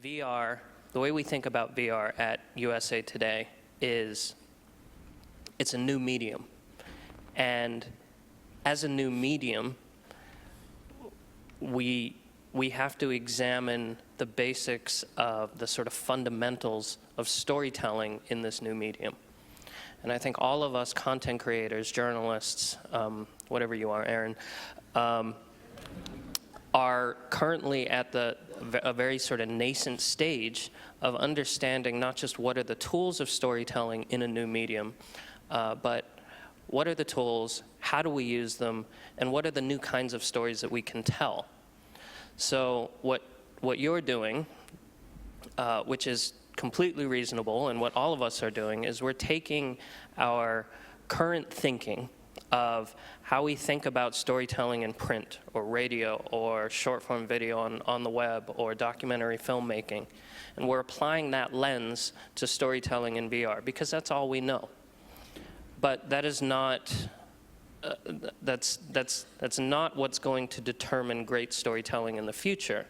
VR, the way we think about VR at USA Today is it's a new medium. And as a new medium, we have to examine the basics of the sort of fundamentals of storytelling in this new medium. And I think all of us content creators, journalists, whatever you are, Aaron, are currently at a very sort of nascent stage of understanding not just what are the tools of storytelling in a new medium, but what are the tools, how do we use them, and what are the new kinds of stories that we can tell. So what you're doing, which is completely reasonable, and what all of us are doing, is we're taking our current thinking of how we think about storytelling in print or radio or short-form video on the web or documentary filmmaking, and we're applying that lens to storytelling in VR because that's all we know. But that is not that's not what's going to determine great storytelling in the future.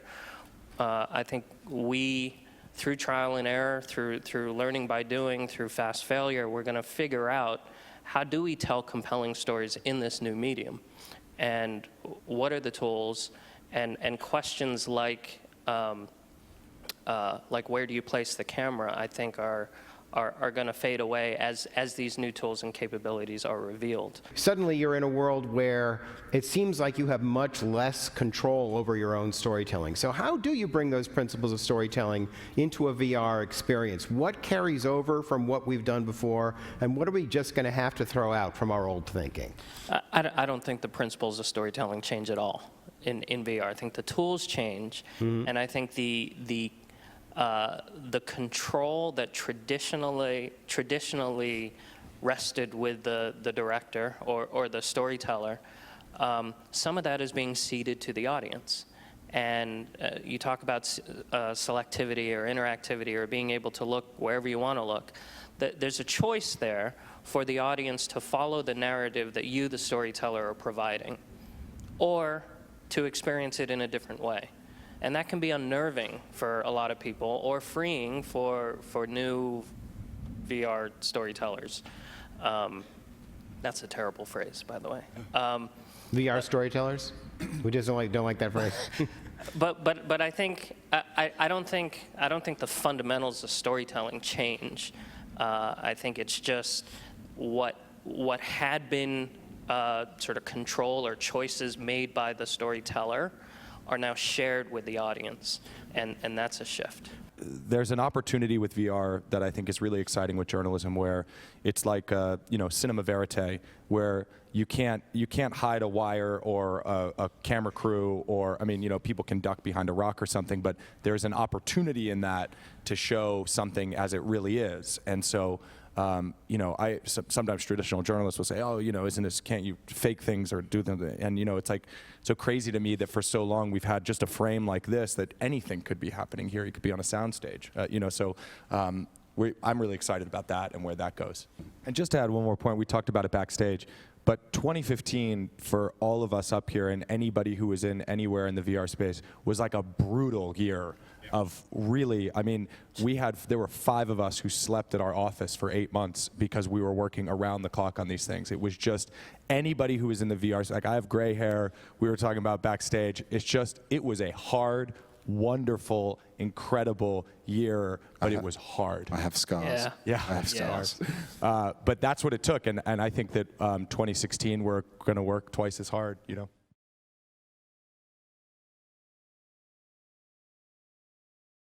I think we, through trial and error, through learning by doing, through fast failure, we're going to figure out how do we tell compelling stories in this new medium, and what are the tools, and questions like where do you place the camera, I think are going to fade away as these new tools and capabilities are revealed. Suddenly you're in a world where it seems like you have much less control over your own storytelling. So how do you bring those principles of storytelling into a VR experience? What carries over from what we've done before, and what are we just going to have to throw out from our old thinking? I don't think the principles of storytelling change at all in VR. I think the tools change, and I think the control that traditionally rested with the director or the storyteller, some of that is being ceded to the audience. And you talk about selectivity or interactivity or being able to look wherever you want to look. There's a choice there for the audience to follow the narrative that you, the storyteller, are providing, or to experience it in a different way. And that can be unnerving for a lot of people, or freeing for new VR storytellers. That's a terrible phrase, by the way. VR storytellers? We just don't like that phrase. But I think I don't think the fundamentals of storytelling change. I think it's just what had been sort of control or choices made by the storyteller are now shared with the audience, and that's a shift. There's an opportunity with VR that I think is really exciting with journalism, where it's like cinema verite, where you can't hide a wire or a camera crew, or people can duck behind a rock or something, but there's an opportunity in that to show something as it really is. And so sometimes traditional journalists will say, oh, can't you fake things or do them? And it's like so crazy to me that for so long we've had just a frame like this, that anything could be happening here. You could be on a soundstage, I'm really excited about that and where that goes. And just to add one more point, we talked about it backstage, but 2015 for all of us up here and anybody who was in anywhere in the VR space was like a brutal year. Of really, there were 5 of us who slept at our office for 8 months because we were working around the clock on these things. It was just anybody who was in the VR, like I have gray hair, we were talking about backstage, it was a hard, wonderful, incredible year, but it was hard. I have scars. Yeah. I have scars. But that's what it took, and I think that 2016 we're going to work twice as hard,